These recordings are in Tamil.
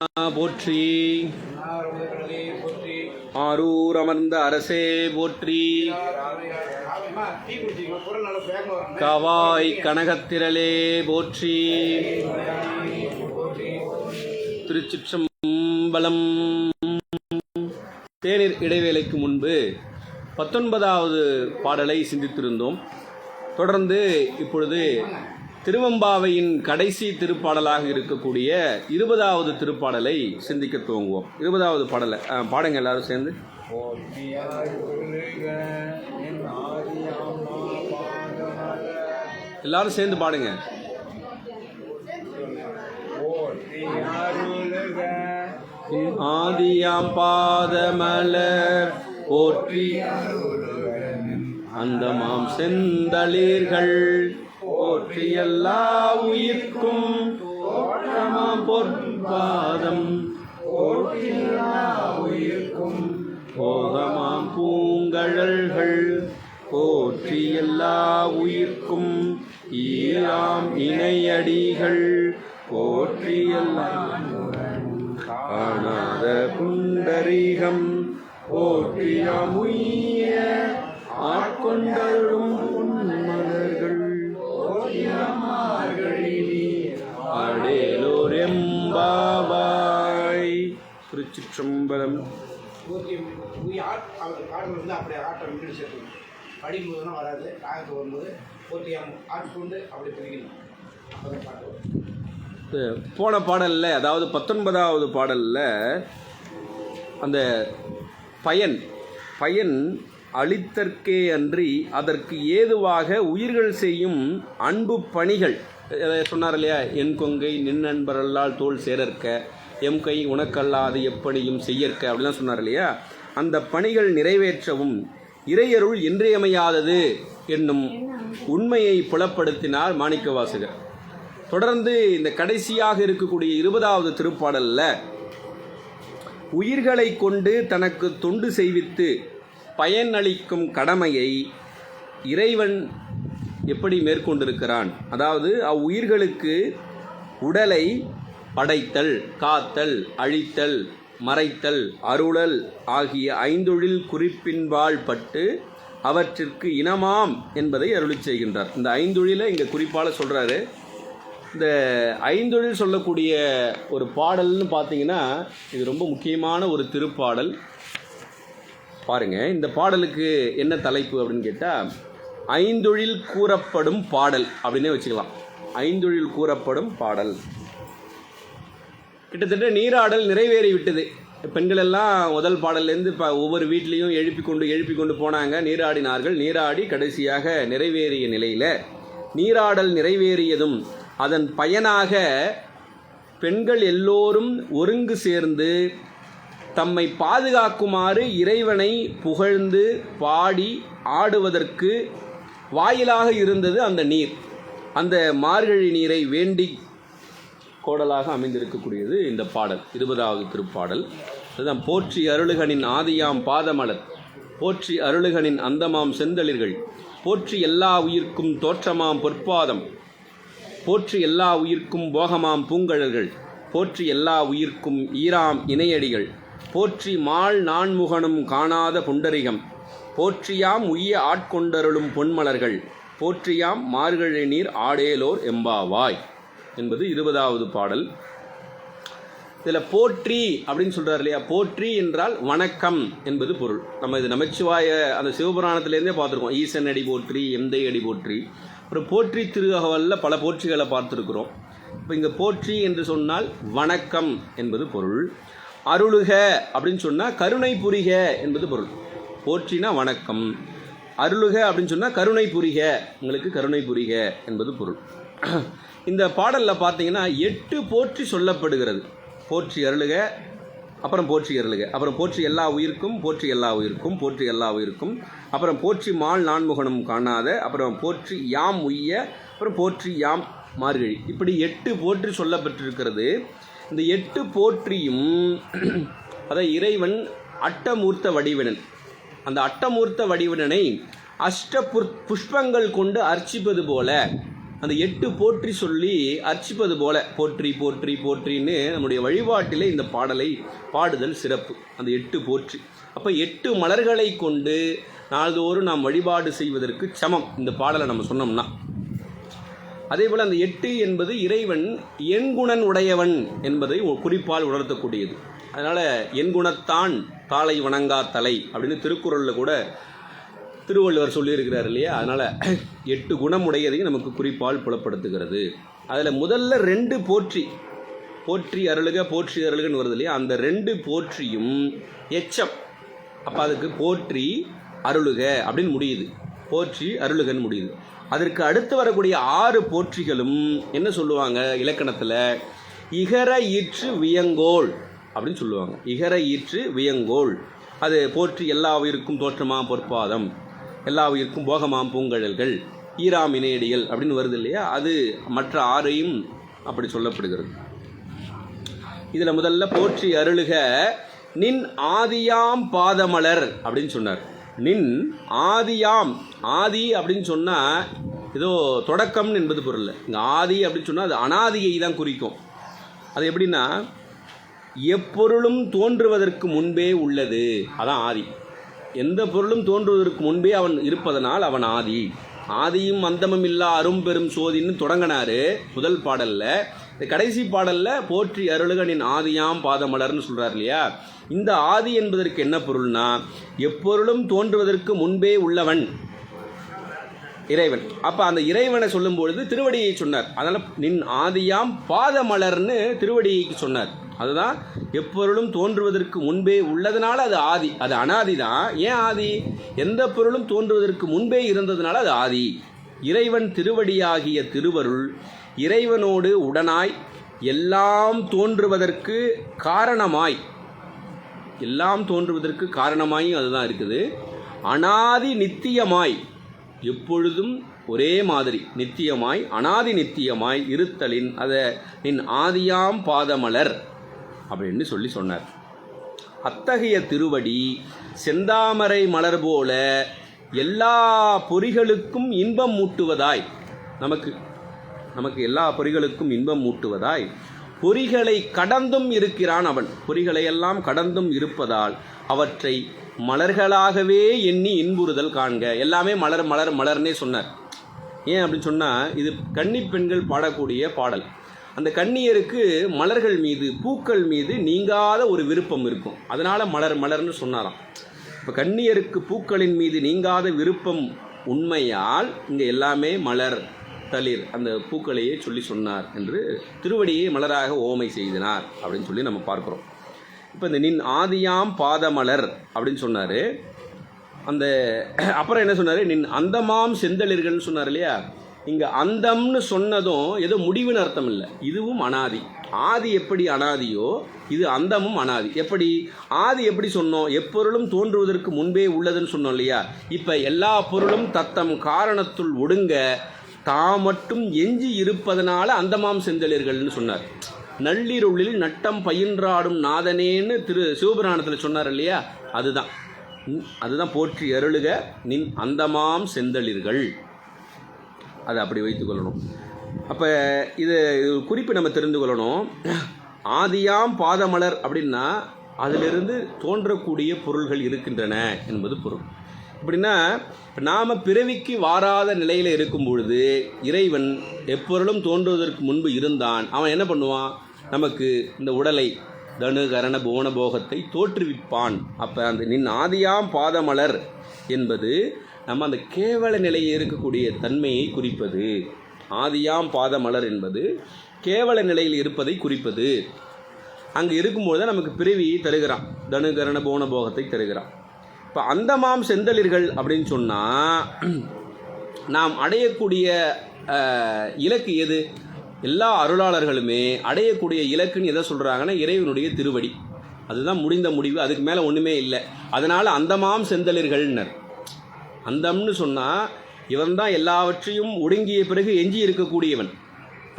போற்றி. ஆரூர் அமர்ந்த அரசே போற்றி. கவாய் கனகத்திரளே போற்றி. திருச்சிற்றம்பலம். தேநீர் இடைவேளைக்கு முன்பு 19வது பாடலை சிந்தித்திருந்தோம். தொடர்ந்து இப்பொழுது திருவெம்பாவையின் கடைசி திருப்பாடலாக இருக்கக்கூடிய 20வது திருப்பாடலை சிந்திக்க துவங்குவோம். 20வது பாடலை பாடுங்க எல்லாரும் சேர்ந்து. எல்லாரும் சேர்ந்து பாடுங்க. ஆதியாம் பாதமலர் போற்றி, அந்தமாம் செந்தளிர்கள் போற்றி, எல்லா உயிர்க்கும் போற்றமாம் பொற்பாதம் போற்றி, எல்லா உயிர்க்கும் போகமாம் பூங்கழல்கள் போற்றி, எல்லா உயிர்க்கும் ஈராம் இணையடிகள் போற்றி, எல்லாம் காணாத குண்டரிகம் போற்றியாம் உய்ய ஆட்கொண்டருளும் பொன்மலர்கள் அடேலோர் எம்பாவாய். திருச்சிற்றம்பலம். படிக்கும்போதுலாம் வராது, ராகத்து வரும்போது போட்டியாம் ஆட்கொண்டு அப்படி பிரிக்கணும். போன பாடலில், அதாவது 19வது பாடலில் அந்த பயன் அளித்தற்கே அன்றி அதற்கு ஏதுவாக உயிர்கள் செய்யும் அன்பு பணிகள் சொன்னார் இல்லையா? என் கொங்கை நின் நண்பரல்லால் தோல் சேரற்க, எம் கை உனக்கல்லாது எப்படியும் செய்யற்க அப்படிலாம் சொன்னார் இல்லையா? அந்த பணிகள் நிறைவேற்றவும் இறையருள் இன்றியமையாதது என்னும் உண்மையை புலப்படுத்தினார் மாணிக்கவாசகர். தொடர்ந்து இந்த கடைசியாக இருக்கக்கூடிய 20வது திருப்பாடலில் உயிர்களை கொண்டு தனக்கு தொண்டு செய்வித்து பயனளிக்கும் கடமையை இறைவன் எப்படி மேற்கொண்டிருக்கிறான், அதாவது அவ்வுயிர்களுக்கு உடலை படைத்தல், காத்தல், அழித்தல், மறைத்தல், அருளல் ஆகிய 5 குறிப்பின்பால் பட்டு அவற்றிற்கு இனமாம் என்பதை அருளிச் செய்கின்றார். இந்த 5 இங்கே குறிப்பால சொல்கிறாரு. இந்த 5 சொல்லக்கூடிய ஒரு பாடல்னு பார்த்தீங்கன்னா இது ரொம்ப முக்கியமான ஒரு திருப்பாடல். பாருங்க, இந்த பாடலுக்கு என்ன தலைப்பு அப்படின்னு கேட்டால் 5 கூறப்படும் பாடல் அப்படின்னே வச்சுக்கலாம். 5 கூறப்படும் பாடல். கிட்டத்தட்ட நீராடல் நிறைவேறி விட்டது. பெண்கள் எல்லாம் முதல் பாடல்லேருந்து இப்போ ஒவ்வொரு வீட்லேயும் எழுப்பி கொண்டு போனாங்க, நீராடினார்கள். நீராடி கடைசியாக நிறைவேறிய நிலையில் நீராடல் நிறைவேறியதும் அதன் பயனாக பெண்கள் எல்லோரும் ஒருங்கு சேர்ந்து தம்மை பாதுகாக்குமாறு இறைவனை புகழ்ந்து பாடி ஆடுவதற்கு வாயிலாக இருந்தது அந்த நீர். அந்த மார்கழி நீரை வேண்டி கோடலாக அமைந்திருக்கக்கூடியது இந்த பாடல், 20வது திருப்பாடல். அதுதான் போற்றி அருளுகனின் ஆதியாம் பாதமலர், போற்றி அருளுகனின் அந்தமாம் செந்தளிர்கள், போற்றி எல்லா உயிர்க்கும் தோற்றமாம் பொற்பாதம், போற்றி எல்லா உயிர்க்கும் போகமாம் பூங்கழல்கள், போற்றி எல்லா உயிர்க்கும் ஈராம் இணையடிகள், போற்றி மால் நான்முகனும் காணாத புண்டரிகம், போற்றியாம் உய்ய ஆட்கொண்டருளும் பொன்மலர்கள், போற்றியாம் மார்கழி நீர் ஆடேலோர் எம்பாவாய் என்பது 20வது பாடல். இதில் போற்றி அப்படின்னு சொல்கிறார் இல்லையா? போற்றி என்றால் வணக்கம் என்பது பொருள். நம்ம இது நமச்சிவாய அந்த சிவபுராணத்திலேருந்தே பார்த்துருக்கோம். ஈசன் அடி போற்றி, எந்தை அடி போற்றி. அப்புறம் போற்றி திருஅகவலில் பல போற்றிகளை பார்த்துருக்குறோம். இப்போ இங்கே போற்றி என்று சொன்னால் வணக்கம் என்பது பொருள். அருளுக அப்படின்னு சொன்னால் கருணை புரிக என்பது பொருள். போற்றினா வணக்கம், அருளுக அப்படின்னு சொன்னால் கருணை புரிக, உங்களுக்கு கருணை புரிக என்பது பொருள். இந்த பாடலில் பார்த்தீங்கன்னா 8 போற்றி சொல்லப்படுகிறது. போற்றி அருளுக, அப்புறம் போற்றி அருளுக, அப்புறம் போற்றி எல்லா உயிர்க்கும், போற்றி எல்லா உயிர்க்கும், போற்றி எல்லா உயிர்க்கும், அப்புறம் போற்றி மால் நான்முகனும் காணாத, அப்புறம் போற்றி யாம் உய்ய, அப்புறம் போற்றி யாம் மார்கழி. இப்படி 8 போற்றி சொல்லப்பட்டிருக்கிறது. இந்த 8 போற்றியும் அதை இறைவன் அட்டமூர்த்த வடிவினன், அந்த அட்டமூர்த்த வடிவினனை புஷ்பங்கள் கொண்டு அர்ச்சிப்பது போல அந்த 8 போற்றி சொல்லி அர்ச்சிப்பது போல போற்றி போற்றி போற்றின்னு நம்முடைய வழிபாட்டிலே இந்த பாடலை பாடுதல் சிறப்பு. அந்த 8 போற்றி. அப்போ 8 மலர்களை கொண்டு நாள்தோறும் நாம் வழிபாடு செய்வதற்கு சமம் இந்த பாடலை நம்ம சொன்னோம்னா. அதே போல் அந்த 8 என்பது இறைவன் எண்குணன் உடையவன் என்பதை குறிப்பால் உணர்த்தக்கூடியது. அதனால் எண்குணத்தான் தாளை வணங்கா தலை அப்படின்னு திருக்குறளில் கூட திருவள்ளுவர் சொல்லியிருக்கிறார் இல்லையா. அதனால் 8 குணம் உடையதையும் நமக்கு குறிப்பால் புலப்படுத்துகிறது. அதில் முதல்ல 2 போற்றி போற்றி அருளுக போற்றி அருளுகன்னு வருது இல்லையா. அந்த 2 போற்றியும் எச்சம். அப்போ அதுக்கு போற்றி அருளுக அப்படின்னு முடியுது, போற்றி அருளுகன்னு முடியுது. அதற்கு அடுத்து வரக்கூடிய 6 போற்றிகளும் என்ன சொல்லுவாங்க இலக்கணத்தில், இகர ஈற்று வியங்கோள் அப்படின்னு சொல்லுவாங்க. இகர ஈற்று வியங்கோள். அது போற்றி எல்லா உயிருக்கும் தோற்றமாம் பொற்பாதம், எல்லா உயிருக்கும் போகமாம் பூங்கழல்கள், ஈராம் இணையடிகள் அப்படின்னு வருது இல்லையா. அது மற்ற 6ஐயும் அப்படி சொல்லப்படுகிறது. இதில் முதல்ல போற்றி அருளுக நின் ஆதியாம் பாதமலர் அப்படின்னு சொன்னார். நின் ஆதியாம், ஆதி அப்படின்னு சொன்னால் ஏதோ தொடக்கம் என்பது பொருள். இங்கே ஆதி அப்படின்னு சொன்னால் அது அனாதியை தான் குறிக்கும். அது எப்படின்னா எப்பொருளும் தோன்றுவதற்கு முன்பே உள்ளது, அதான் ஆதி. எந்த பொருளும் தோன்றுவதற்கு முன்பே அவன் இருப்பதனால் அவன் ஆதி. ஆதியும் அந்தமும் இல்லா அரும்பெரும் சோதின்னு தொடங்கினாரு முதல் பாடலில். இந்த கடைசி பாடலில் போற்றி அருளுகனின் ஆதியாம் பாதமலர்னு சொல்கிறார் இல்லையா. இந்த ஆதி என்பதற்கு என்ன பொருள்னா எப்பொருளும் தோன்றுவதற்கு முன்பே உள்ளவன் இறைவன். அப்போ அந்த இறைவனை சொல்லும் பொழுது திருவடியை சொன்னார். அதனால் நின் ஆதியாம் பாதமலர்னு திருவடியைக்கு சொன்னார். அதுதான் எப்பொருளும் தோன்றுவதற்கு முன்பே உள்ளதுனால அது ஆதி, அது அனாதி தான். ஏன் ஆதி? எந்த பொருளும் தோன்றுவதற்கு முன்பே இருந்ததுனால அது ஆதி. இறைவன் திருவடியாகிய திருவருள் இறைவனோடு உடனாய் எல்லாம் தோன்றுவதற்கு காரணமாய், எல்லாம் தோன்றுவதற்கு காரணமாயும் அதுதான் இருக்குது. அனாதி நித்தியமாய், எப்பொழுதும் ஒரே மாதிரி நித்தியமாய் அனாதி நித்தியமாய் இருத்தலின் அதை நின் ஆதியாம் பாதமலர் அப்படின்னு சொல்லி சொன்னார். அத்தகைய திருவடி செந்தாமரை மலர் போல எல்லா பொறிகளுக்கும் இன்பம் மூட்டுவதாய், நமக்கு எல்லா பொறிகளுக்கும் இன்பம் மூட்டுவதாய் பொறிகளை கடந்தும் இருக்கிறான் அவன். பொறிகளை எல்லாம் கடந்தும் இருப்பதால் அவற்றை மலர்களாகவே எண்ணி இன்புறுதல் காண்க. எல்லாமே மலர் மலர் மலர்னே சொன்னார். ஏன் அப்படின்னு சொன்னால் இது கன்னி பெண்கள் பாடக்கூடிய பாடல். அந்த கன்னியருக்கு மலர்கள் மீது பூக்கள் மீது நீங்காத ஒரு விருப்பம் இருக்கும். அதனால் மலர் மலர்னு சொன்னாராம். இப்போ கன்னியருக்கு பூக்களின் மீது நீங்காத விருப்பம் உண்மையால் இங்கே எல்லாமே மலர் தளிர் அந்த பூக்களையே சொல்லி சொன்னார் என்று திருவடியை மலராக ஓமை செய்தினார் அப்படின்னு சொல்லி நம்ம பார்க்குறோம். இப்போ இந்த நின் ஆதியாம் பாதமலர் அப்படின்னு சொன்னார். அந்த அப்புறம் என்ன சொன்னார், நின் அந்தமாம் செந்தளிர்கள்னு சொன்னார் இல்லையா. இங்கே அந்தம்னு சொன்னதும் ஏதோ முடிவுன்னு அர்த்தம் இல்லை, இதுவும் அனாதி. ஆதி எப்படி அனாதியோ இது அந்தமும் அனாதி. எப்படி ஆதி எப்படி சொன்னோம், எப்பொருளும் தோன்றுவதற்கு முன்பே உள்ளதுன்னு சொன்னோம் இல்லையா. இப்போ எல்லா பொருளும் தத்தம் காரணத்துள் ஒடுங்க தான் மட்டும் எஞ்சி இருப்பதனால அந்தமாம் செந்தளிர்கள்னு சொன்னார். நள்ளிருளில் நட்டம் பயின்றாடும் நாதனேன்னு சிவபுராணத்தில் சொன்னார் இல்லையா. அதுதான் போற்றி அருளுக நின் அந்தமாம் செந்தளிர்கள். அதை அப்படி வைத்துக்கொள்ளணும். அப்போ இது குறிப்பு நம்ம தெரிந்து கொள்ளணும். ஆதியாம் பாதமலர் அப்படின்னா அதிலிருந்து தோன்றக்கூடிய பொருள்கள் இருக்கின்றன என்பது பொருள். அப்படின்னா நாம் பிறவிக்கு வாராத நிலையில் இருக்கும் பொழுது இறைவன் எப்பொருளும் தோன்றுவதற்கு முன்பு இருந்தான். அவன் என்ன பண்ணுவான், நமக்கு இந்த உடலை தனு கரண புவன போகத்தை தோற்றுவிப்பான். அப்போ அந்த நின் ஆதியாம் பாதமலர் என்பது நம்ம அந்த கேவல நிலையில் இருக்கக்கூடிய தன்மையை குறிப்பது. ஆதியாம் பாதமலர் என்பது கேவல நிலையில் இருப்பதை குறிப்பது. அங்கே இருக்கும்போது தான் நமக்கு பிறவியை தருகிறான், தனு கரண புவன போகத்தை தருகிறான். இப்போ அந்தமாம் செந்தளிர்கள் அப்படின்னு சொன்னால் நாம் அடையக்கூடிய இலக்கு எது? எல்லா அருளாளர்களுமே அடையக்கூடிய இலக்குன்னு எதை சொல்கிறாங்கன்னா இறைவனுடைய திருவடி. அதுதான் முடிந்த முடிவு, அதுக்கு மேலே ஒன்றுமே இல்லை. அதனால் அந்தமாம் செந்தளிர்கள்னர். அந்தம்னு சொன்னால் இவன் தான் எல்லாவற்றையும் ஒடுங்கிய பிறகு எஞ்சி இருக்கக்கூடியவன்.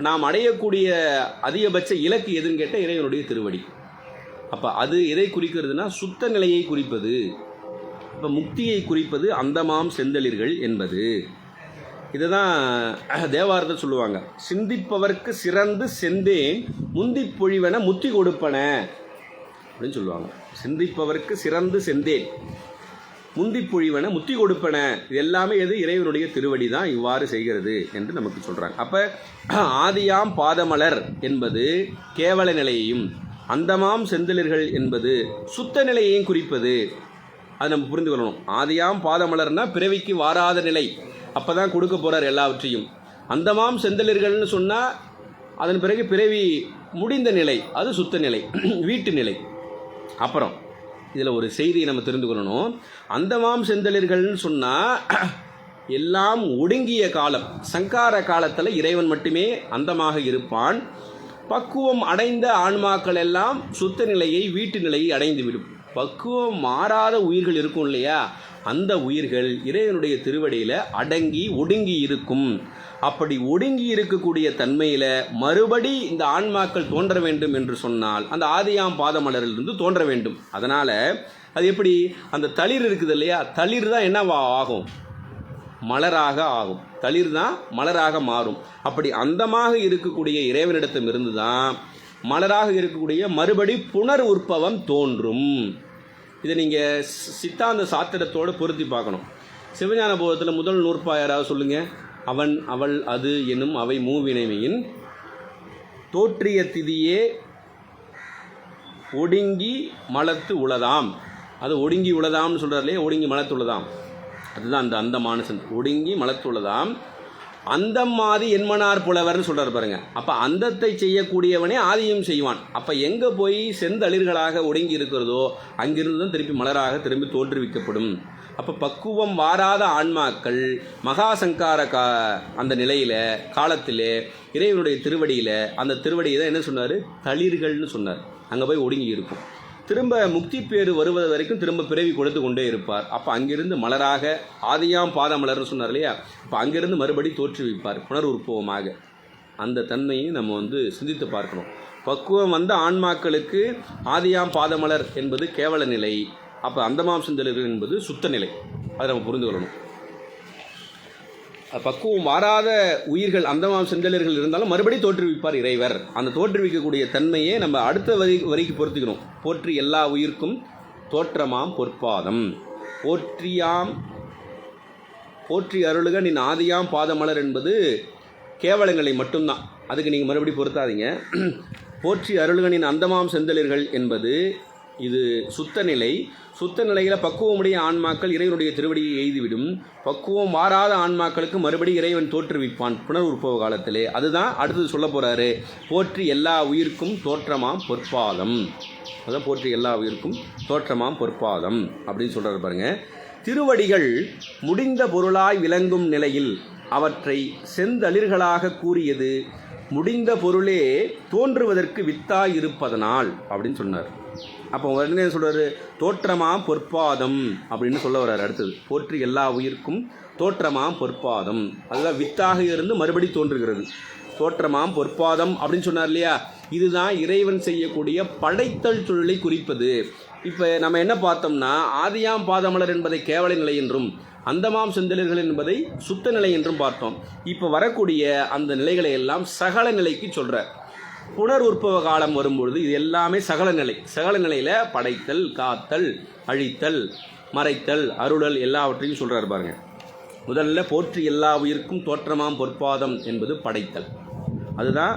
நாம் அடையக்கூடிய அதிகபட்ச இலக்கு எதுன்னு கேட்டால் இறைவனுடைய திருவடி. அப்போ அது எதை குறிக்கிறதுனா சுத்த நிலையை குறிப்பது. இப்போ முக்தியை குறிப்பது அந்தமாம் செந்தளிர்கள் என்பது. இதுதான் தேவாரத்தை சொல்லுவாங்க. சிந்திப்பவர்க்கு சிறந்து செந்தேன் முந்திப் பொழிவன முத்தி கொடுப்பன அப்படின்னு சொல்லுவாங்க. சிந்திப்பவர்க்கு சிறந்து செந்தேன் முந்திப் பொழிவன முத்தி கொடுப்பன, இது எல்லாமே எது? இறைவனுடைய திருவடி தான் இவ்வாறு செய்கிறது என்று நமக்கு சொல்கிறாங்க. அப்போ ஆதியாம் பாதமலர் என்பது கேவல நிலையையும், அந்தமாம் செந்தளிர்கள் என்பது சுத்த நிலையையும் குறிப்பது. அது நம்ம புரிந்து கொள்ளணும். ஆதியாம் பாதமலர்னா பிறவிக்கு வாராத நிலை, அப்போ தான் கொடுக்க போகிறார் எல்லாவற்றையும். அந்தமாம் செந்தளிர்கள்னு சொன்னால் அதன் பிறகு பிறவி முடிந்த நிலை, அது சுத்த நிலை, வீட்டு நிலை. அப்புறம் இதில் ஒரு செய்தியை நம்ம தெரிந்து கொள்ளணும். அந்தமாம் செந்தளிர்கள்னு சொன்னால் எல்லாம் ஒடுங்கிய காலம், சங்கார காலத்தில் இறைவன் மட்டுமே அந்தமாக இருப்பான். பக்குவம் அடைந்த ஆன்மாக்கள் எல்லாம் சுத்த நிலையை, வீட்டு நிலையை அடைந்துவிடும். பக்குவம் மாறாத உயிர்கள் இருக்கும் இல்லையா, அந்த உயிர்கள் இறைவனுடைய திருவடியில் அடங்கி ஒடுங்கி இருக்கும். அப்படி ஒடுங்கி இருக்கக்கூடிய தன்மையில் மறுபடி இந்த ஆன்மாக்கள் தோன்ற வேண்டும் என்று சொன்னால் அந்த ஆதியாம் பாதமலரிலிருந்து தோன்ற வேண்டும். அதனால் அது எப்படி? அந்த தளிர் இருக்குது இல்லையா, தளிர் தான் என்ன ஆகும்? மலராக ஆகும். தளிர் தான் மலராக மாறும். அப்படி அந்தமாக இருக்கக்கூடிய இறைவனிடத்திலிருந்து தான் மலராக இருக்கக்கூடிய மறுபடி புனர் உற்பவம் தோன்றும். இதை நீங்கள் சித்தாந்த சாத்திரத்தோடு பொருத்தி பார்க்கணும். சிவஞான போதத்தில் முதல் நூற்பா யாராவது சொல்லுங்கள். அவன் அவள் அது எனும் அவை மூவினைமையின் தோற்றிய திதியே ஒடுங்கி மலத்து உளதாம். அது ஒடுங்கி உளதாம்னு சொல்கிறார்களே, ஒடுங்கி மலத்து உளதாம், அதுதான் அந்த அந்தமானசன். ஒடுங்கி மலத்து உளதாம் அந்தம் ஆதி என்மனார் புலவர்னு சொல்கிறார் பாருங்க. அப்போ அந்தத்தை செய்யக்கூடியவனே ஆதியும் செய்வான். அப்போ எங்கே போய் செந்தளிர்களாக ஒடுங்கி இருக்கிறதோ அங்கிருந்து தான் திருப்பி மலராக திரும்பி தோற்றுவிக்கப்படும். அப்போ பக்குவம் வாராத ஆன்மாக்கள் மகாசங்கார அந்த நிலையில் காலத்திலே இறைவனுடைய திருவடியில், அந்த திருவடியை தான் என்ன சொன்னார்? தளிர்கள்னு சொன்னார். அங்கே போய் ஒடுங்கி இருக்கும். திரும்ப முக்தி பேறு வருவது வரைக்கும் திரும்ப பிறவி கொடுத்து கொண்டே இருப்பார். அப்போ அங்கிருந்து மலராக ஆதியாம் பாதமலர்னு சொன்னார் இல்லையா, அப்போ அங்கிருந்து மறுபடி தோற்றுவிப்பார் புனர் உற்பவமாக. அந்த தன்மையை நம்ம சிந்தித்து பார்க்கணும். பக்குவம் வந்த ஆன்மாக்களுக்கு ஆதியாம் பாதமலர் என்பது கேவல நிலை, அப்போ அந்தமாம் செந்தளிர்கள் என்பது சுத்த நிலை. அதை நம்ம புரிந்து கொள்ளணும். பக்குவம் வாராத உயிர்கள் அந்தமாம் செந்தளிர்கள் இருந்தாலும் மறுபடியும் தோற்றுவிப்பார் இறைவர். அந்த தோற்றுவிக்கக்கூடிய தன்மையை நம்ம அடுத்த வரிக்கு பொறுத்துக்கணும். போற்றி எல்லா உயிர்க்கும் தோற்றமாம் பொற்பாதம் போற்றி அருளுக நின் ஆதியாம் பாதமலர் என்பது கேவலங்களை மட்டும்தான். அதுக்கு நீங்கள் மறுபடியும் பொருத்தாதீங்க. போற்றி அருளுகனின் அந்தமாம் செந்தளிர்கள் என்பது இது சுத்த நிலை. சுத்த நிலையில் பக்குவமுடைய ஆன்மாக்கள் இறைவனுடைய திருவடியை எய்துவிடும். பக்குவம் மாறாத ஆன்மாக்களுக்கு மறுபடி இறைவன் தோற்றுவிப்பான் புனர் உற்பவ காலத்திலே. அதுதான் அடுத்தது சொல்ல போகிறாரு. போற்றி எல்லா உயிர்க்கும் தோற்றமாம் பொற்பாதம். அதான் போற்றி எல்லா உயிர்க்கும் தோற்றமாம் பொற்பாதம் அப்படின்னு சொல்கிறாரு பாருங்க. திருவடிகள் முடிந்த பொருளாய் விளங்கும் நிலையில் அவற்றை செந்தளிர்களாக கூறியது முடிந்த பொருளே தோன்றுவதற்கு வித்தாய் இருப்பதனால் அப்படின்னு சொன்னார். அப்போ உடனே சொல்கிறாரு தோற்றமாம் பொற்பாதம் அப்படின்னு சொல்ல வர்றாரு. அடுத்தது போற்றி எல்லா உயிர்க்கும் தோற்றமாம் பொற்பாதம், அதுதான் வித்தாக இருந்து மறுபடி தோன்றுகிறது. தோற்றமாம் பொற்பாதம் அப்படின்னு சொன்னார் இல்லையா, இதுதான் இறைவன் செய்யக்கூடிய படைத்தல் தொழிலை குறிப்பது. இப்போ நம்ம என்ன பார்த்தோம்னா ஆதியாம் பாதமலர் என்பதை கேவல நிலை என்றும் அந்தமாம் செந்தளிர்கள் என்பதை சுத்த நிலை என்றும் பார்த்தோம். இப்போ வரக்கூடிய அந்த நிலைகளை எல்லாம் சகல நிலைக்கு சொல்கிறார். புனர் உற்பவ காலம் வரும்பொழுது இது எல்லாமே சகல நிலை. சகல நிலையில் படைத்தல், காத்தல், அழித்தல், மறைத்தல், அருளல் எல்லாவற்றையும் சொல்கிறார் பாருங்க. முதல்ல போற்றி எல்லா உயிர்க்கும் தோற்றமாம் பொற்பாதம் என்பது படைத்தல். அதுதான்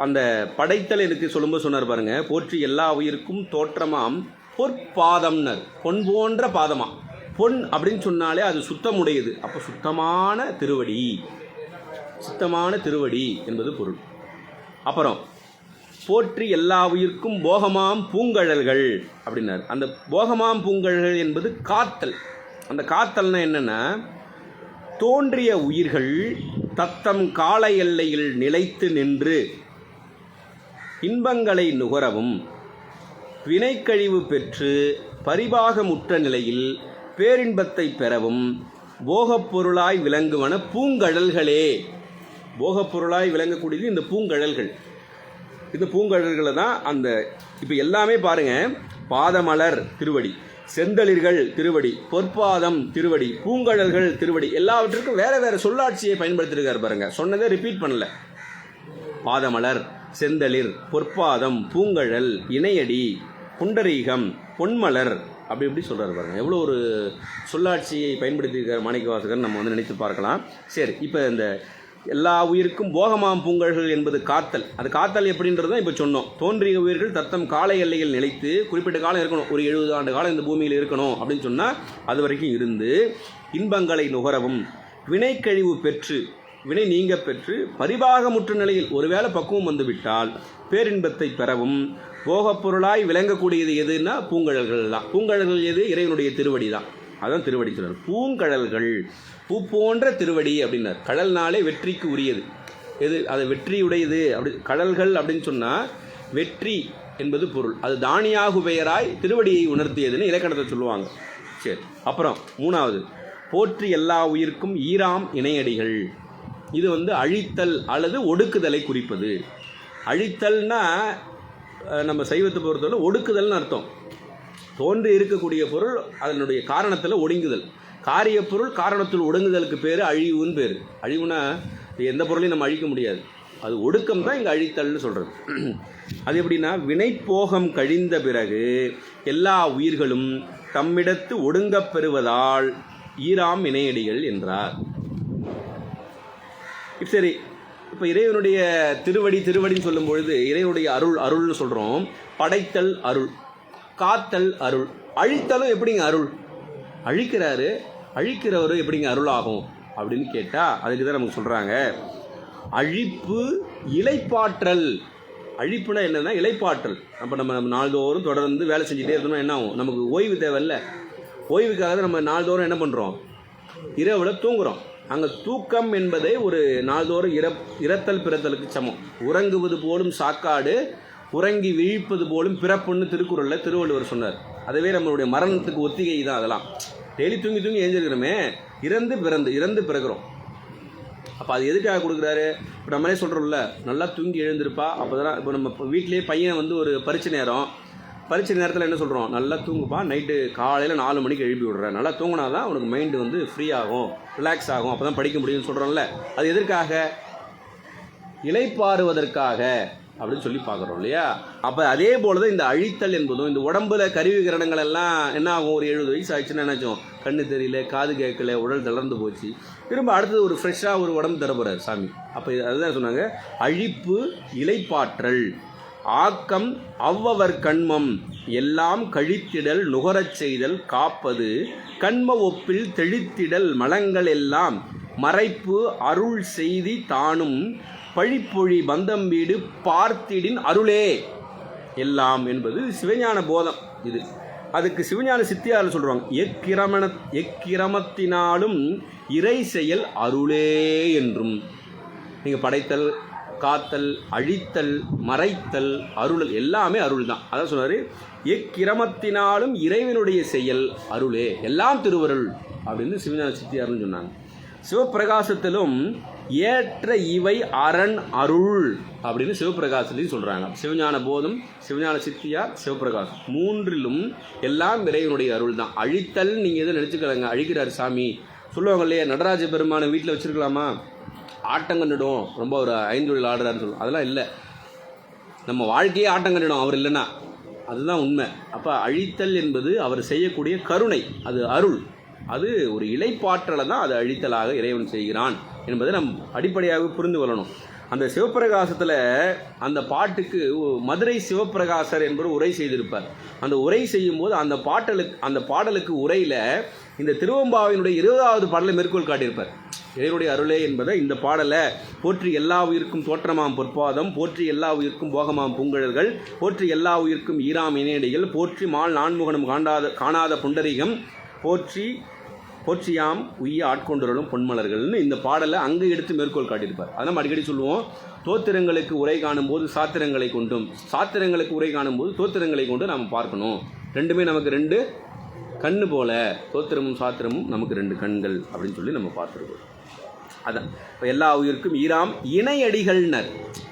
அந்த படைத்தல் எனக்கு சொல்லும்போது சொன்னார் பாருங்க. போற்றி எல்லா உயிர்க்கும் தோற்றமாம் பொற்பாதம்னர், பொன் போன்ற பாதமா. பொன் அப்படின்னு சொன்னாலே அது சுத்தமுடையது. அப்போ சுத்தமான திருவடி, சுத்தமான திருவடி என்பது பொருள். அப்புறம் போற்றி எல்லா உயிர்க்கும் போகமாம் பூங்கழல்கள் அப்படின்னார். அந்த போகமாம் பூங்கழல்கள் என்பது காத்தல். அந்த காத்தல்னா என்னென்னா தோன்றிய உயிர்கள் தத்தம் கால எல்லையில் நிலைத்து நின்று இன்பங்களை நுகரவும் வினைக்கழிவு பெற்று பரிபாகமுற்ற நிலையில் பேரின்பத்தை பெறவும் போகப்பொருளாய் விளங்குவன பூங்கழல்களே. போகப்பொருளாய் விளங்கக்கூடியது இந்த பூங்கழல்கள். இந்த பூங்கழல்களை தான் அந்த இப்போ எல்லாமே பாருங்கள். பாதமலர் திருவடி, செந்தளிர்கள் திருவடி, பொற்பாதம் திருவடி, பூங்கழல்கள் திருவடி, எல்லாவற்றுக்கும் வேற வேற சொல்லாட்சியை பயன்படுத்தியிருக்காரு பாருங்க. சொன்னதை ரிப்பீட் பண்ணல. பாதமலர், செந்தளிர், பொற்பாதம், பூங்கழல், இணையடி, புண்டரீகம், பொன்மலர், அப்படி இப்படி சொல்கிறாரு பாருங்க. எவ்வளோ ஒரு சொல்லாட்சியை பயன்படுத்தியிருக்கார் மாணிக்கவாசகர், நம்ம வந்து நினைத்து பார்க்கலாம். சரி, இப்போ இந்த எல்லா உயிருக்கும் போகமாம் பூங்கழல்கள் என்பது காத்தல். அது காத்தல் எப்படின்றதான் இப்போ சொன்னோம். தோன்றிய உயிர்கள் தத்தம் கால எல்லையில் நிலைத்து குறிப்பிட்ட காலம் இருக்கணும், ஒரு 70 ஆண்டு காலம் இந்த பூமியில் இருக்கணும் அப்படின்னு சொன்னால் அது வரைக்கும் இருந்து இன்பங்களை நுகரவும் வினைக்கழிவு பெற்று வினை நீங்க பெற்று பரிபாகமுற்ற நிலையில் ஒருவேளை பக்குவம் வந்துவிட்டால் பேரின்பத்தை பெறவும் போகப்பொருளாய் விளங்கக்கூடியது எதுன்னா பூங்கழல்கள் தான். பூங்கழல்கள் எது? இறைவனுடைய திருவடி தான். அதான் திருவடி சொல்றார். பூங்கழல்கள், பூ போன்ற திருவடி அப்படின்னார். கடல்னாலே வெற்றிக்கு உரியது எது? அது வெற்றியுடையது. அப்படி கடல்கள் அப்படின்னு சொன்னால் வெற்றி என்பது பொருள். அது தானியாகு பெயராய் திருவடியை உணர்த்தியதுன்னு இலக்கணத்தை சொல்லுவாங்க. சரி, அப்புறம் 3வது, போற்றி எல்லா உயிர்க்கும் ஈராம் இணையடிகள். இது வந்து அழித்தல் அல்லது ஒடுக்குதலை குறிப்பது. அழித்தல்னா நம்ம சைவத்தை பொறுத்தவரை ஒடுக்குதல்னு அர்த்தம். தோன்றி இருக்கக்கூடிய பொருள் அதனுடைய காரணத்தில் ஒடுங்குதல். காரிய பொருள் காரணத்தில் ஒடுங்குதலுக்கு பேர் அழிவுன்னு பேர். அழிவுனா எந்த பொருளையும் நம்ம அழிக்க முடியாது. அது ஒடுக்கம் தான் இங்கே அழித்தல்னு சொல்கிறது. அது எப்படின்னா வினைப்போகம் கழிந்த பிறகு எல்லா உயிர்களும் தம்மிடத்து ஒடுங்கப் பெறுவதால் ஈராம் இணையடிகள் என்றார். சரி, இப்போ இறைவனுடைய திருவடின்னு சொல்லும் பொழுது இறைவனுடைய அருள்னு சொல்கிறோம். படைத்தல் அருள், காத்தல் அருள், அழித்தலும் எப்படிங்க அருள்? அழிக்கிறாரு, அழிக்கிறவரு எப்படிங்க அருளாகும் அப்படின்னு கேட்டால் அதுக்கு தான் நமக்கு சொல்கிறாங்க அழிப்பு இலைப்பாற்றல். அழிப்புனா என்னன்னா இலைப்பாற்றல். அப்போ நம்ம நாள்தோறும் தொடர்ந்து வேலை செஞ்சுட்டே இருந்தோம்னா என்ன ஆகும்? நமக்கு ஓய்வு தேவையில்ல. ஓய்வுக்காக தான் நம்ம நாள்தோறும் என்ன பண்ணுறோம்? இரவில் தூங்குகிறோம். அங்கே தூக்கம் என்பதை ஒரு நாள்தோறும் இறத்தல் பிறத்தலுக்கு சமம். உறங்குவது போலும் சாக்காடு, உறங்கி விழிப்பது போலும் பிறப்புன்னு திருக்குறளில் திருவள்ளுவர் சொன்னார். அதுவே நம்மளுடைய மரணத்துக்கு ஒத்திகை தான். அதெல்லாம் டெய்லி தூங்கி எழுந்திருக்கிறோமே, இறந்து பிறகுறோம். அப்போ அது எதுக்காக கொடுக்குறாரு? இப்போ நம்மளே சொல்கிறோம்ல, நல்லா தூங்கி எழுந்திருப்பா. அப்போ தான் இப்போ நம்ம வீட்டிலேயே பையன் வந்து ஒரு பரீட்சை நேரத்தில் என்ன சொல்கிறோம்? நல்லா தூங்குப்பா, நைட்டு காலையில் 4 மணிக்கு எழுப்பி விடுறேன். நல்லா தூங்கினா தான் உனக்கு மைண்டு வந்து ஃப்ரீ ஆகும், ரிலாக்ஸ் ஆகும், அப்போ தான் படிக்க முடியும்னு சொல்கிறோம்ல. அது எதற்காக? இளைப்பாறுவதற்காக அப்படின்னு சொல்லி பார்க்குறோம் இல்லையா? அப்போ அதே போல் தான் இந்த அழித்தல் என்பதும், இந்த உடம்புல கருவி கிரணங்கள் எல்லாம் என்ன ஆகும்? ஒரு 70 வயசு ஆயிடுச்சுன்னா என்னாச்சும்? கண்ணு தெரியல, காது கேட்கல, உடல் தளர்ந்து போச்சு. திரும்ப அடுத்தது ஒரு ஃப்ரெஷ்ஷாக ஒரு உடம்பு தர போகிறார் சாமி. அப்போ அதுதான் சொன்னாங்க, அழிப்பு இலைப்பாற்றல் ஆக்கம் அவ்வவர் கண்மம் எல்லாம் கழித்திடல் நுகரச் செய்தல் காப்பது கண்ம ஒப்பில் தெளித்திடல் மலங்கள் எல்லாம் மறைப்பு அருள் செய்தி தானும் பழிப்பொழி பந்தம் வீடு பார்த்திடின் அருளே எல்லாம் என்பது சிவஞான போதம். இது அதுக்கு சிவஞான சித்தியார் சொல்றாங்க, எக்கிரமத்தினாலும் இறை செயல் அருளே என்றும். நீங்க படைத்தல், காத்தல், அழித்தல், மறைத்தல், அருளல் எல்லாமே அருள் தான். அதான் சொன்னார், எக்கிரமத்தினாலும் இறைவனுடைய செயல் அருளே, எல்லாம் திருவருள் அப்படின்னு சிவஞான சித்தியார்னு சொன்னாங்க. சிவப்பிரகாசத்திலும் ஏற்ற இவை அரண் அருள் அப்படின்னு சிவப்பிரகாசத்தையும் சொல்கிறாங்க. சிவஞான போதம், சிவஞான சித்தியார், சிவப்பிரகாசம் மூன்றிலும் எல்லாம் இறைவனுடைய அருள் தான். அழித்தல் நீங்கள் எதை நினச்சிக்கலங்க, அழிக்கிறார் சாமி சொல்லுவாங்க இல்லையா? நடராஜ பெருமானை வீட்டில் வச்சுருக்கலாமா? ஆட்டங்கண்டுடும், ரொம்ப ஒரு 5 தொழில் ஆடுறாருன்னு சொல்லுவோம். அதெல்லாம் இல்லை, நம்ம வாழ்க்கையே ஆட்டங்கண்டிடும் அவர் இல்லைன்னா. அதுதான் உண்மை. அப்போ அழித்தல் என்பது அவர் செய்யக்கூடிய கருணை, அது அருள், அது ஒரு இலைப்பாற்றலை தான் அது அழித்தலாக இறைவன் செய்கிறான் என்பதை நம் அடிப்படையாக புரிந்து கொள்ளணும். அந்த சிவப்பிரகாசத்தில் அந்த பாட்டுக்கு மதுரை சிவப்பிரகாசர் என்பவர் உரை செய்திருப்பார். அந்த உரை செய்யும் போது அந்த பாடலுக்கு உரையில் இந்த திருவம்பாவினுடைய 20வது பாடலை மேற்கோள் காட்டியிருப்பார். இறைவனுடைய அருளே என்பதை இந்த பாடலை போற்றி எல்லா உயிர்க்கும் தோற்றமாம் பொற்பாதம், போற்றி எல்லா உயிர்க்கும் போகமாம் பூங்கழல்கள், போற்றி எல்லா உயிர்க்கும் ஈராம் இணையடிகள், போற்றி மால் நான்முகனும் காணாத புண்டரீகம், போற்றியாம் உய்ய ஆட்கொண்டரும் பொன்மலர்கள்னு இந்த பாடலை அங்கே எடுத்து மேற்கோள் காட்டியிருப்பார். அதை நம்ம அடிக்கடி சொல்லுவோம், தோத்திரங்களுக்கு உரை காணும்போது சாத்திரங்களை கொண்டும், சாத்திரங்களுக்கு உரை காணும்போது தோத்திரங்களை கொண்டு நாம் பார்க்கணும். ரெண்டுமே நமக்கு 2 கண்ணு போல, தோத்திரமும் சாத்திரமும் நமக்கு 2 கண்கள் அப்படின்னு சொல்லி நம்ம பார்த்துருக்கோம். அதான் இப்போ எல்லா உயிருக்கும் ஈராம் இணையடிகள்னர்.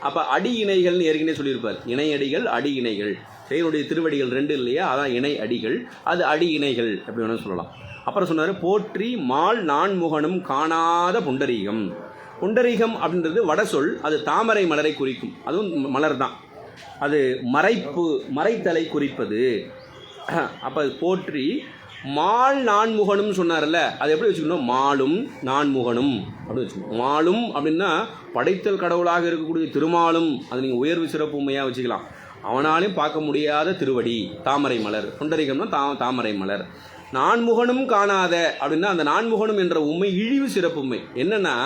அப்போ அடி இணைகள்னு ஏற்கனவே சொல்லியிருப்பார். இணையடிகள், அடி இணைகள். இறைவனுடைய திருவடிகள் 2 இல்லையா, அதான் இணை அடிகள், அது அடி இணைகள் அப்படி வேணும் சொல்லலாம். அப்புறம் சொன்னார் போற்றி மால் நான்முகனும் காணாத புண்டரீகம். புண்டரீகம் அப்படின்றது வடசொல், அது தாமரை மலரை குறிக்கும், அதுவும் மலர் தான். அது மறைத்தலை குறிப்பது. அப்போ போற்றி மால் நான்முகனும் சொன்னார்ல, அது எப்படி வச்சுக்கணும், மாலும் நான்முகனும் அப்படின்னு வச்சுக்கணும். மாலும் அப்படின்னா படைத்தல் கடவுளாக இருக்கக்கூடிய திருமாலும், அது நீங்கள் உயர்வு சிறப்பு உண்மையாக வச்சுக்கலாம். அவனாலையும் பார்க்க முடியாத திருவடி தாமரை மலர், புண்டரீகம்னா தாமரை மலர். நான்முகனும் காணாத அப்படின்னா அந்த நான்முகனும் என்ற உண்மை இழிவு சிறப்புமை. என்னன்னா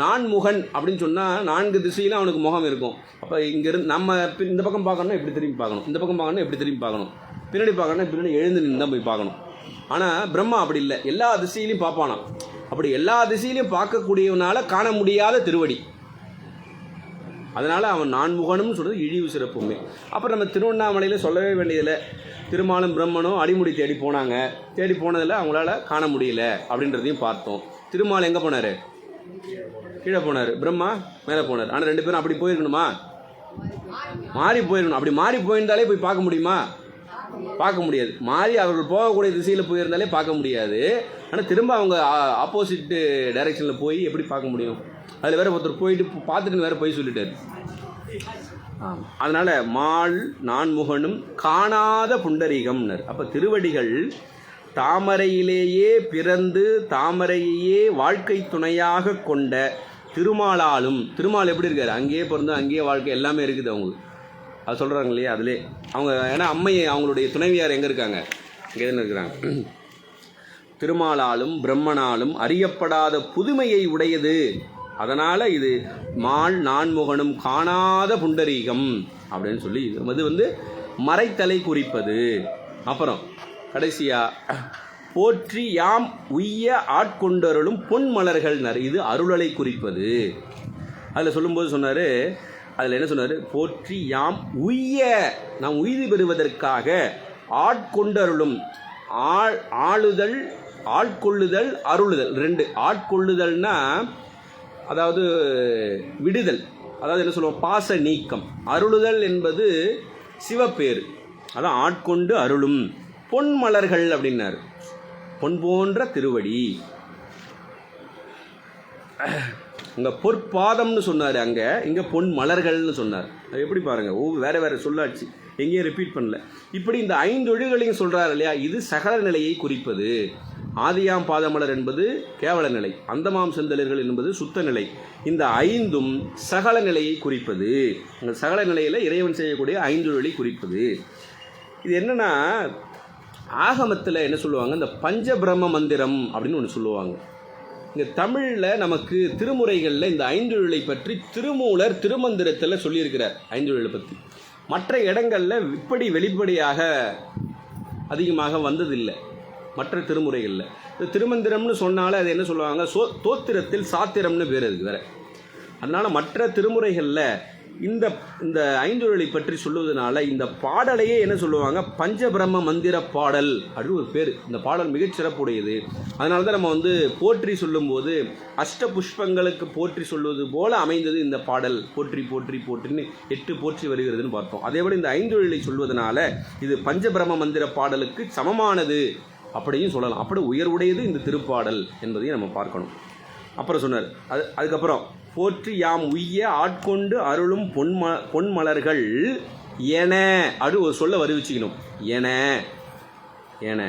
நான்முகன் அப்படின்னு சொன்னால் 4 திசையிலும் அவனுக்கு முகம் இருக்கும். அப்போ இங்கேருந்து நம்ம இந்த பக்கம் பார்க்கணும்னா எப்படி திரும்பி பார்க்கணும், இந்த பக்கம் பார்க்கணும்னா எப்படி திரும்பி பார்க்கணும், பின்னாடி பார்க்கணும்னா பின்னாடி எழுந்து நின்று தான் போய் பார்க்கணும். ஆனால் பிரம்மா அப்படி இல்லை, எல்லா திசையிலையும் பார்ப்பானாம். அப்படி எல்லா திசையிலையும் பார்க்கக்கூடியவனால காண முடியாத திருவடி, அதனால் அவன் நான்முகனும் சொல்கிறது இழிவு சிறப்புமே. அப்புறம் நம்ம திருவண்ணாமலையில் சொல்லவே வேண்டியதில்லை, திருமாலும் பிரம்மனும் அடிமுடி தேடி போனாங்க. தேடி போனதில் அவங்களால காண முடியல அப்படின்றதையும் பார்த்தோம். திருமால் எங்கே போனார், கீழே போனார், பிரம்மா மேலே போனார். ஆனால் 2 பேரும் அப்படி போயிருக்கணுமா, மாறி போயிருக்கணும். அப்படி மாறி போயிருந்தாலே போய் பார்க்க முடியுமா, பார்க்க முடியாது. மாறி அவர்கள் போகக்கூடிய திசையில் போயிருந்தாலே பார்க்க முடியாது. ஆனால் திரும்ப அவங்க ஆப்போசிட் டைரெக்ஷனில் போய் எப்படி பார்க்க முடியும்? அதில் வேறு ஒருத்தர் போயிட்டு பார்த்துட்டு வேறு போய் சொல்லிட்டார். அதனால் மால் நான்முகனும் காணாத புண்டரீகம்னர். அப்போ திருவடிகள் தாமரையிலேயே பிறந்து தாமரையே வாழ்க்கை துணையாக கொண்ட திருமாலாலும், திருமால் எப்படி இருக்கார், அங்கேயே பிறந்து அங்கேயே வாழ்க்கை எல்லாமே இருக்குது அவங்களுக்கு, அது சொல்கிறாங்க இல்லையா. அதிலே அவங்க ஏன்னா அம்மையை அவங்களுடைய துணைவியார் எங்கே இருக்காங்க, இங்கே தானே இருக்கிறாங்க. திருமாலாலும் பிரம்மனாலும் அறியப்படாத புதுமையை உடையது. அதனால் இது மால் நான்முகனும் காணாத புண்டரீகம் அப்படின்னு சொல்லி இது மறைத்தலை குறிப்பது. அப்புறம் கடைசியாக போற்றி யாம் உய்ய ஆட்கொண்டருளும் பொன் மலர்கள்னர், இது அருளலை குறிப்பது. அதில் சொல்லும்போது சொன்னார், அதில் என்ன சொன்னார், போற்றி யாம் உய்ய, நாம் உய்தி பெறுவதற்காக ஆட்கொண்டருளும், ஆளுதல் ஆட்கொள்ளுதல் அருளுதல் 2. ஆட்கொள்ளுதல்னா அதாவது விடுதல், அதாவது என்ன சொல்லுவோம், பாச நீக்கம். அருளுதல் என்பது சிவப்பேறு, அதான் ஆட்கொண்டு அருளும் பொன் மலர்கள் அப்படின்னாரு. பொன் போன்ற திருவடி, அங்கே பொற்பாதம்னு சொன்னார், இங்கே பொன் மலர்கள்னு சொன்னார். அது எப்படி பாருங்கள், வேறு வேறு சொல்லாச்சு, எங்கேயும் ரிப்பீட் பண்ணல. இப்படி இந்த 5 ஒழுகளையும் சொல்கிறார் இல்லையா, இது சகல நிலையை குறிப்பது. ஆதியாம் பாதமலர் என்பது கேவல நிலை, அந்தமாம் செந்தலர்கள் என்பது சுத்த நிலை. இந்த 5ம் சகல நிலையை குறிப்பது. அந்த சகல நிலையில் இறைவன் செய்யக்கூடிய 5 ஒழி குறிப்பது. இது என்னன்னா ஆகமத்தில் என்ன சொல்லுவாங்க, இந்த பஞ்சபிரம்ம மந்திரம் அப்படின்னு ஒன்று சொல்லுவாங்க. இங்கே தமிழில் நமக்கு திருமுறைகளில் இந்த 5 ஒழியை பற்றி திருமூலர் திருமந்திரத்தில் சொல்லியிருக்கிறார். 5 ஒழியை பற்றி மற்ற இடங்களில் இப்படி வெளிப்படையாக அதிகமாக வந்ததில்லை. மற்ற திருமுறைகளில் இந்த திருமந்திரம்னு சொன்னாலே அது என்ன சொல்லுவாங்க, தோத்திரத்தில் சாத்திரம்னு பேர் அதுக்கு வேறு. அதனால் மற்ற திருமுறைகளில் இந்த 5 ஒழி பற்றி சொல்லுவதனால இந்த பாடலையே என்ன சொல்லுவாங்க, பஞ்சபிரம்ம மந்திர பாடல் அப்படின்னு ஒரு பேர். இந்த பாடல் மிகச்சிறப்புடையது. அதனால தான் நம்ம போற்றி சொல்லும்போது அஷ்ட புஷ்பங்களுக்கு போற்றி சொல்வது போல அமைந்தது இந்த பாடல். போற்றி போற்றி போற்றின்னு 8 போற்றி வருகிறதுன்னு பார்த்தோம். அதேபோல் இந்த 5 ஒழியை சொல்வதனால இது பஞ்சபிரம்ம மந்திர பாடலுக்கு சமமானது அப்படியும் சொல்லலாம். அப்படி உயர்வுடையது இந்த திருப்பாடல் என்பதையும் நம்ம பார்க்கணும். அப்புறம் சொன்னார், அதுக்கப்புறம் போற்றி யாம் உய்ய ஆட்கொண்டு அருளும் பொன்மலர்கள் என அப்படி ஒரு சொல்ல வருவிச்சுக்கணும். என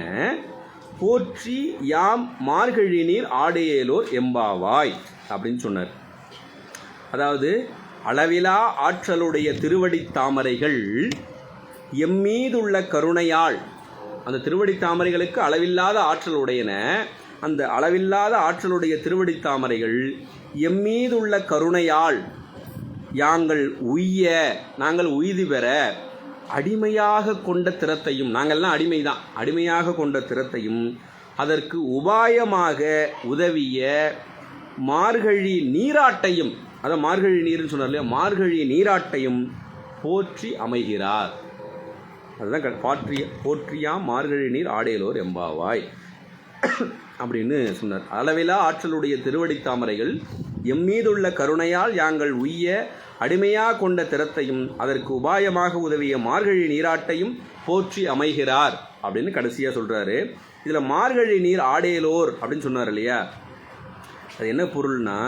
போற்றி யாம் மார்கழி நீர் ஆடையேலோர் எம்பாவாய் அப்படின்னு சொன்னார். அதாவது அளவிலா ஆற்றலுடைய திருவடி தாமரைகள் எம்மீதுள்ள கருணையால், அந்த திருவடி தாமரைகளுக்கு அளவில்லாத ஆற்றல் உடையன, அந்த அளவில்லாத ஆற்றலுடைய திருவடி தாமரைகள் எம்மீதுள்ள கருணையால் நாங்கள் உய்தி பெற அடிமையாக கொண்ட திறத்தையும், நாங்கள்லாம் அடிமைதான், அடிமையாக கொண்ட திறத்தையும் அதற்கு உபாயமாக உதவிய மார்கழி நீராட்டையும், அதான் மார்கழி நீர்னு சொன்னார் இல்லையா, மார்கழி நீராட்டையும் போற்றி அமைகிறார். அதுதான் போற்றியாம் மார்கழி நீர் ஆடையலோர் எம்பாவாய் அப்படின்னு சொன்னார். அளவிலா ஆற்றலுடைய திருவடி தாமரைகள் எம்மீதுள்ள கருணையால் யாங்கள் உய்ய அடிமையாக கொண்ட திறத்தையும் அதற்கு உபாயமாக உதவிய மார்கழி நீராட்டையும் போற்றி அமைகிறார் அப்படின்னு கடைசியாக சொல்கிறாரு. இதில் மார்கழி நீர் ஆடேலோர் அப்படின்னு சொன்னார் இல்லையா, அது என்ன பொருள்னா,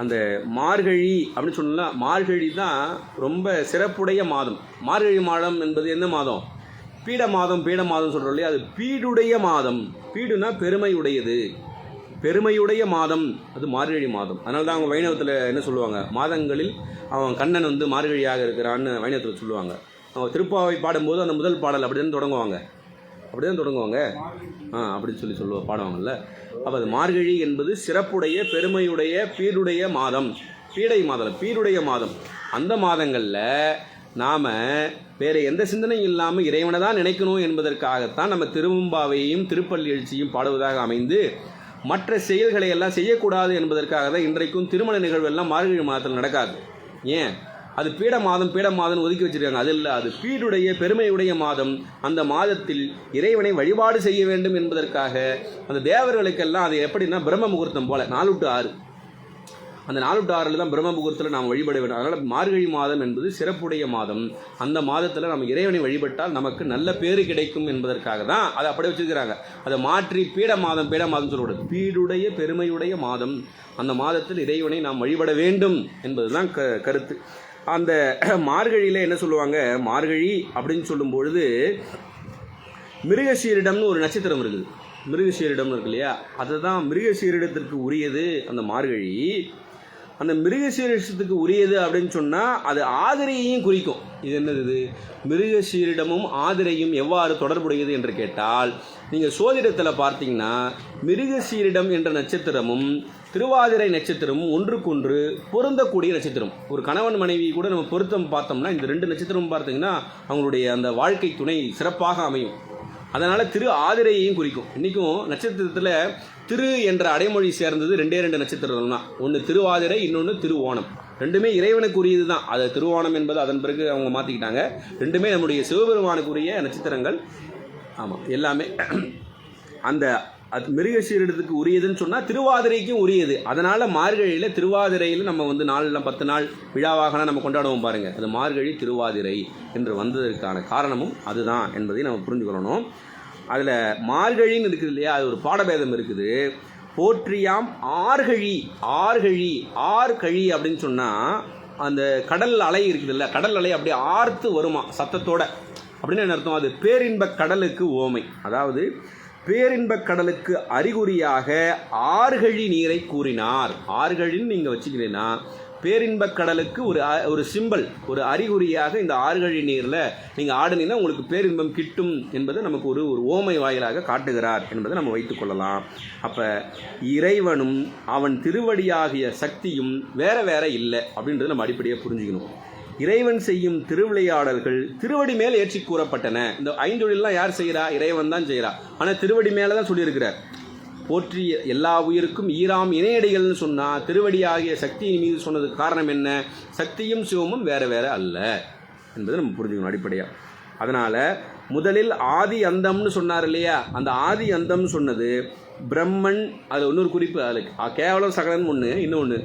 அந்த மார்கழி அப்படின்னு சொன்னால் மார்கழி தான் ரொம்ப சிறப்புடைய மாதம். மார்கழி மாதம் என்பது என்ன மாதம்? பீட மாதம். பீட மாதம் சொல்கிறோம் இல்லையா, அது பீடுடைய மாதம். பீடுனா பெருமையுடையது, பெருமையுடைய மாதம் அது மார்கழி மாதம். அதனால தான் அவங்க வைணவத்தில் என்ன சொல்லுவாங்க, மாதங்களில் அவன் கண்ணன் வந்து மார்கழியாக இருக்கிறான்னு வைணவத்தில் சொல்லுவாங்க. அவங்க திருப்பாவை பாடும்போது அந்த முதல் பாடல் அப்படி தான் தொடங்குவாங்க, அப்படின்னு சொல்லுவாங்க பாடுவாங்கல்ல. அப்போ அது மார்கழி என்பது சிறப்புடைய பெருமையுடைய பீடுடைய மாதம். பீடுடைய மாதம். அந்த மாதங்களில் நாம் வேறு எந்த சிந்தனையும் இல்லாமல் இறைவனை தான் நினைக்கணும் என்பதற்காகத்தான் நம்ம திருவெம்பாவையும் திருப்பள்ளி எழுச்சியும் பாடுவதாக அமைந்து, மற்ற செயல்களை எல்லாம் செய்யக்கூடாது என்பதற்காக தான் இன்றைக்கும் திருமண நிகழ்வெல்லாம் மார்கழி மாதத்தில் நடக்காது. ஏன்? அது பீட மாதம் ஒதுக்கி வச்சிருக்காங்க. அது இல்லை, அது பீடுடைய பெருமையுடைய மாதம். அந்த மாதத்தில் இறைவனை வழிபாடு செய்ய வேண்டும் என்பதற்காக அந்த தேவர்களுக்கெல்லாம் அது எப்படின்னா பிரம்ம முகூர்த்தம் போல 4 to 6, அந்த 4 to 6 தான் பிரம்ம முகூர்த்தத்தில் நாம் வழிபட வேண்டும். அதனால் மார்கழி மாதம் என்பது சிறப்புடைய மாதம். அந்த மாதத்தில் நம்ம இறைவனை வழிபட்டால் நமக்கு நல்ல பேறு கிடைக்கும் என்பதற்காக தான் அதை அப்படியே வச்சுருக்கிறாங்க. அதை மாற்றி பீட மாதம் சொல்லக்கூடாது, பீடுடைய பெருமையுடைய மாதம். அந்த மாதத்தில் இறைவனை நாம் வழிபட வேண்டும் என்பது தான் கருத்து. அந்த மார்கழியில் என்ன சொல்லுவாங்க, மார்கழி அப்படின்னு சொல்லும் பொழுது மிருகசீரிடம்னு ஒரு நட்சத்திரம் இருக்குது. மிருகசீரிடம் இருக்கு இல்லையா, அதுதான் மிருகசீரிடத்திற்கு உரியது அந்த மார்கழி. அந்த மிருகசீரிடத்துக்கு உரியது அப்படின்னு சொன்னால் அது ஆதிரையையும் குறிக்கும். இது என்னது? மிருகசீரிடமும் ஆதிரையும் எவ்வாறு தொடர்புடையது என்று கேட்டால், நீங்கள் சோதிடத்தில் பார்த்தீங்கன்னா மிருகசீரிடம் என்ற நட்சத்திரமும் திருவாதிரை நட்சத்திரமும் ஒன்றுக்கொன்று பொருந்தக்கூடிய நட்சத்திரம். ஒரு கணவன் மனைவி கூட நம்ம பொருத்தம் பார்த்தோம்னா இந்த 2 நட்சத்திரமும் பார்த்தீங்கன்னா அவங்களுடைய அந்த வாழ்க்கை துணை சிறப்பாக அமையும். அதனால் திரு ஆதிரையையும் குறிக்கும். இன்றைக்கும் நட்சத்திரத்தில் திரு என்ற அடைமொழி சேர்ந்தது 2 நட்சத்திரம் தான். ஒன்று திருவாதிரை, இன்னொன்று திருவோணம். ரெண்டுமே இறைவனுக்குரியது தான். அது திருவோணம் என்பது அதன் பிறகு அவங்க மாற்றிக்கிட்டாங்க. ரெண்டுமே நம்முடைய சிவபெருமானுக்குரிய நட்சத்திரங்கள். ஆமாம், எல்லாமே அந்த மிருகசீரிடத்துக்கு உரியதுன்னு சொன்னால் திருவாதிரைக்கும் உரியது. அதனால் மார்கழியில் திருவாதிரையில் நம்ம வந்து 10 நாள் விழாவாக நம்ம கொண்டாடுவோம் பாருங்கள். அது மார்கழி திருவாதிரை என்று வந்ததற்கான காரணமும் அதுதான் என்பதை நம்ம புரிஞ்சுக்கணும். அதில் மார்கழின்னு இருக்குது இல்லையா, அது ஒரு பாடபேதம் இருக்குது. போற்றியாம் ஆர்கழி ஆர்கழி அப்படின்னு சொன்னால் அந்த கடல் அலை இருக்குது இல்லை, கடல் அலை அப்படியே ஆர்த்து வருமா சத்தத்தோட, அப்படின்னு என்ன அர்த்தம்? அது பேரின்பக் கடலுக்கு ஓமை. அதாவது பேரின்பக் கடலுக்கு அறிகுறியாக ஆர்கழி நீரை கூறினார். ஆர்கழின்னு நீங்கள் வச்சுக்கிறீங்கன்னா பேரின்பக் கடலுக்கு ஒரு சிம்பல், ஒரு அறிகுறியாக இந்த ஆர்கழி நீரில் நீங்கள் ஆடுனீங்கன்னா உங்களுக்கு பேரின்பம் கிட்டும் என்பதை நமக்கு ஒரு ஓமை வாயிலாக காட்டுகிறார் என்பதை நம்ம வைத்துக்கொள்ளலாம். அப்போ இறைவனும் அவன் திருவடியாகிய சக்தியும் வேற இல்லை அப்படின்றத நம்ம அடிப்படையாக புரிஞ்சுக்கணும். இறைவன் செய்யும் திருவிளையாடல்கள் திருவடி மேல் ஏற்றி கூறப்பட்டன. இந்த 5 தொழிலெலாம் யார் செய்கிறா? இறைவன் தான் செய்கிறா. ஆனால் திருவடி மேலே தான் சொல்லியிருக்கிறார். போற்றி எல்லா உயிருக்கும் ஈராம் இணையடிகள்னு சொன்னால் திருவடியாகிய சக்தியின் மீது சொன்னதுக்கு காரணம் என்ன? சக்தியும் சிவமும் வேற அல்ல என்பதை நம்ம புரிஞ்சுக்கணும் அடிப்படையாக. அதனால் முதலில் ஆதி அந்தம்னு சொன்னார் இல்லையா, அந்த ஆதி அந்தம்னு சொன்னது பிரம்மன். அது இன்னொரு குறிப்பு, அதில் கேவலம் சகலன் ஒன்று, இன்னொன்று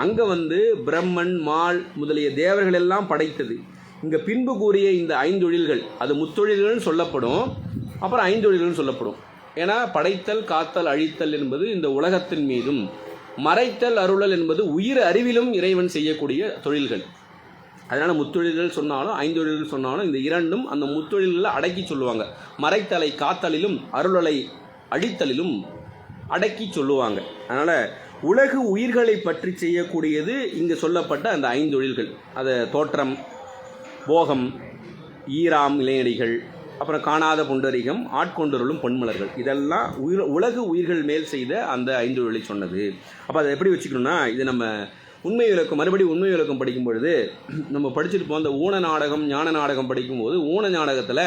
அங்கே வந்து பிரம்மன் மால் முதலிய தேவர்கள் எல்லாம் படைத்தது. இங்கே பின்பு கூறிய இந்த 5 தொழில்கள் அது முத்தொழில்கள்னு சொல்லப்படும், அப்புறம் 5 தொழில்கள்னு சொல்லப்படும். ஏன்னா படைத்தல் காத்தல் அழித்தல் என்பது இந்த உலகத்தின் மீதும், மறைத்தல் அருளல் என்பது உயிர் அறிவிலும் இறைவன் செய்யக்கூடிய தொழில்கள். அதனால் முத்தொழில்கள் சொன்னாலும் 5 தொழில்கள் சொன்னாலும் இந்த 2ம் அந்த முத்தொழில்களை அடக்கி சொல்லுவாங்க. மறைத்தலை காத்தலிலும் அருளலை அழித்தலிலும் அடக்கி சொல்லுவாங்க. அதனால் உலகு உயிர்களை பற்றி செய்யக்கூடியது இங்கே சொல்லப்பட்ட அந்த 5 தொழில்கள். அது தோற்றம், போகம், ஈராம் இளையடிகள், அப்புறம் காணாத புண்டரிகம், ஆட்கொண்டருளும் பொன்மலர்கள், இதெல்லாம் உலகு உயிர்கள் மேல் செய்த அந்த 5 தொழிலை சொன்னது. அப்போ அதை எப்படி வச்சுக்கணும்னா, இது நம்ம உண்மை விளக்கம் மறுபடியும் உண்மை விளக்கம் படிக்கும் பொழுது நம்ம படிச்சுட்டு அந்த ஊன நாடகம் ஞான நாடகம் படிக்கும்போது ஊன நாடகத்தில்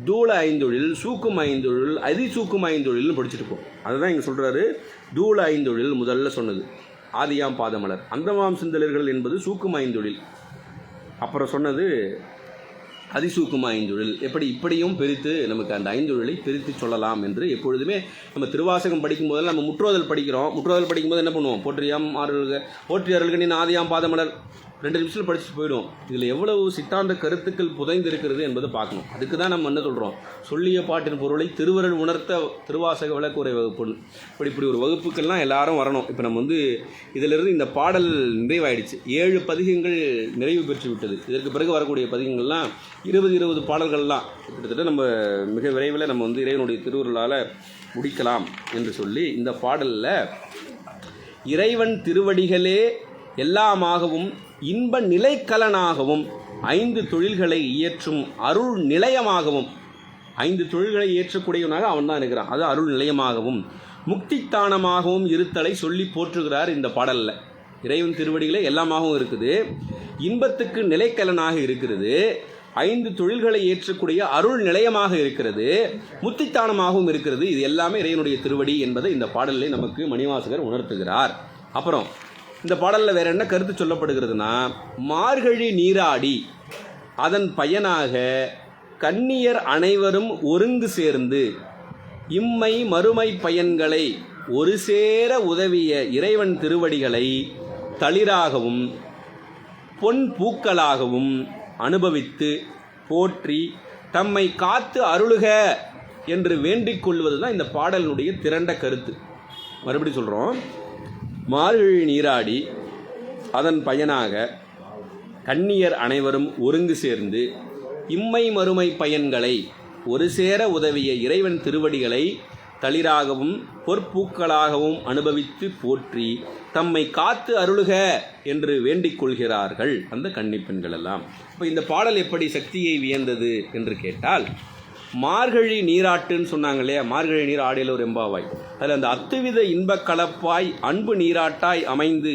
தூள 5 தொழில், சூக்கும் 5 தொழில், அதிசூக்கும் 5 தொழில்னு படிச்சுருப்போம். அதுதான் இங்கே சொல்கிறாரு. தூள 5 தொழில் முதல்ல சொன்னது ஆதியாம் பாதமலர். அந்தமாம் சிந்தலர்கள் என்பது சூக்கும் 5 தொழில். அப்புறம் சொன்னது அதிசூக்கும ஐந்தொழில் இப்படியும் பிரித்து நமக்கு அந்த ஐந்தொழிலை பிரித்து சொல்லலாம் என்று எப்பொழுதுமே நம்ம திருவாசகம் படிக்கும் போதெல்லாம் நம்ம முற்றோதல் படிக்கிறோம். முற்றோதல் படிக்கும்போது என்ன பண்ணுவோம்? போற்றியாம் ஆறுக போற்றி அருள்கனின் ஆதியாம் பாதமலர் 2 நிமிஷத்தில் படிச்சுட்டு போயிடும். இதில் எவ்வளவு சித்தாந்த கருத்துக்கள் புதைந்து இருக்கிறது என்பதை பார்க்கணும். அதுக்கு தான் நம்ம என்ன சொல்கிறோம்? சொல்லிய பாட்டின் பொருளை திருவருள் உணர்த்த திருவாசக விளக்குரை வகுப்புன்னு இப்படி ஒரு வகுப்புக்கெல்லாம் எல்லாரும் வரணும். இப்போ நம்ம இதிலிருந்து இந்த பாடல் நிறைவாயிடுச்சு. 7 பதிகங்கள் நிறைவு பெற்று விட்டது. இதற்கு பிறகு வரக்கூடிய பதிகங்கள்லாம் 20 பாடல்கள்லாம் கிட்டத்தட்ட நம்ம மிக விரைவில் நம்ம இறைவனுடைய திருவருளால் முடிக்கலாம் என்று சொல்லி இந்த பாடலில் இறைவன் திருவடிகளே எல்லாமாகவும் இன்ப நிலைக்கலனாகவும் 5 தொழில்களை இயற்றும் அருள் நிலையமாகவும் 5 தொழில்களை இயற்றக்கூடியவனாக அவன் தான் இருக்கிறான். அது அருள் நிலையமாகவும் முக்தித்தானமாகவும் இருத்தலை சொல்லி போற்றுகிறார் இந்த பாடலில். இறைவன் திருவடிகளே எல்லாமாகவும் இருக்குது, இன்பத்துக்கு நிலைக்கலனாக இருக்கிறது, 5 தொழில்களை ஏற்றக்கூடிய அருள் நிலையமாக இருக்கிறது, முத்தித்தானமாகவும் இருக்கிறது. இது எல்லாமே இறைவனுடைய திருவடி என்பதை இந்த பாடலில் நமக்கு மணிவாசகர் உணர்த்துகிறார். அப்புறம் இந்த பாடலில் வேற என்ன கருத்து சொல்லப்படுகிறதுனா, மார்கழி நீராடி அதன் பயனாக கன்னியர் அனைவரும் ஒருங்கு சேர்ந்து இம்மை மறுமை பயன்களை ஒரு சேர உதவிய இறைவன் திருவடிகளை தளிராகவும் பொன் பூக்களாகவும் அனுபவித்து போற்றி தம்மை காத்து அருளுக என்று வேண்டிக் கொள்வது தான் இந்த பாடலினுடைய திரண்ட கருத்து. மறுபடி சொல்கிறோம், மார்கழி நீராடி அதன் பயனாக கன்னியர் அனைவரும் ஒருங்கு சேர்ந்து இம்மை மறுமை பயன்களை ஒரு சேர உதவிய இறைவன் திருவடிகளை தளிராகவும் பொற்பூக்களாகவும் அனுபவித்து போற்றி தம்மை காத்து அருளுக என்று வேண்டிக் கொள்கிறார்கள் அந்த கன்னிப்பெண்கள் எல்லாம். இப்போ இந்த பாடல் எப்படி சக்தியை வியந்தது என்று கேட்டால், மார்கழி நீராட்டுன்னு சொன்னாங்க இல்லையா, மார்கழி நீர் ஆடியில் ஒரு எம்பாவாய், அதில் அந்த அத்துவித இன்பக் கலப்பாய் அன்பு நீராட்டாய் அமைந்து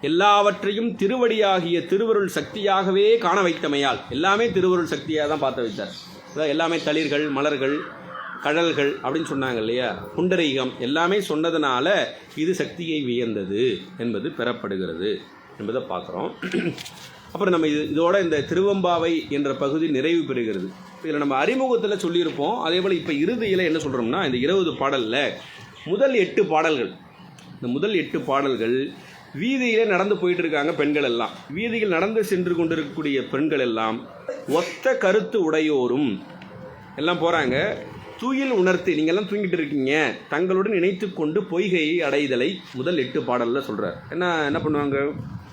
எல்லாவற்றையும் திருவடியாகிய திருவருள் சக்தியாகவே காண வைத்தமையால், எல்லாமே திருவருள் சக்தியாக தான் பார்த்து வைத்தார். அதாவது எல்லாமே தளிர்கள், மலர்கள், கடல்கள் அப்படின்னு சொன்னாங்க இல்லையா, புண்டரீகம் எல்லாமே சொன்னதுனால இது சக்தியை வியந்தது என்பது பெறப்படுகிறது என்பதை பார்க்குறோம். அப்புறம் நம்ம இதோட இந்த திருவெம்பாவை என்ற பகுதி நிறைவு பெறுகிறது. இதில் நம்ம அறிமுகத்தில் சொல்லியிருப்போம். அதே போல் இப்போ இறுதியில் என்ன சொல்கிறோம்னா, இந்த 20 பாடலில் முதல் 8 பாடல்கள், இந்த முதல் 8 பாடல்கள் வீதியிலே நடந்து போயிட்டு இருக்காங்க பெண்கள் எல்லாம். வீதியில் நடந்து சென்று கொண்டிருக்கக்கூடிய பெண்கள் எல்லாம் ஒத்த கருத்து உடையோரும் எல்லாம் போகிறாங்க. தூயில் உணர்த்தி நீங்கள்லாம் தூங்கிட்டு இருக்கீங்க, தங்களுடன் இணைத்து கொண்டு பொய்கையை அடைதலை முதல் 8 பாடலில் சொல்கிறார். என்ன பண்ணுவாங்க,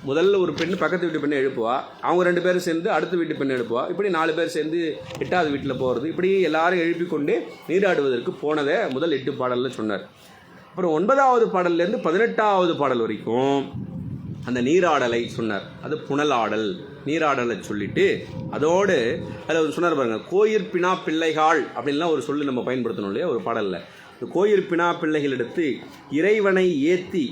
முதல்ல ஒரு பெண் பக்கத்து வீட்டு பெண்ணை எழுப்புவா, அவங்க 2 பேரும் சேர்ந்து அடுத்த வீட்டு பெண்ணை எழுப்புவா, இப்படி 4 பேர் சேர்ந்து 8வது வீட்டில் போகிறது, இப்படி எல்லாரும் எழுப்பி கொண்டு நீராடுவதற்கு போனதை முதல் 8 பாடலில் சொன்னார். அப்புறம் 9வது பாடல்லேருந்து 18வது பாடல் வரைக்கும் அந்த நீராடலை சொன்னார். அது புனலாடல், நீராடலை சொல்லிட்டு அதோடு அதில் சொன்னார் பாருங்க, கோயிற் பினா பிள்ளைகள் அப்படின்லாம் ஒரு சொல்லு நம்ம பயன்படுத்தணும் இல்லையா ஒரு பாடலில். இந்த கோயிற் பினா பிள்ளைகள் எடுத்து இறைவனை ஏற்றி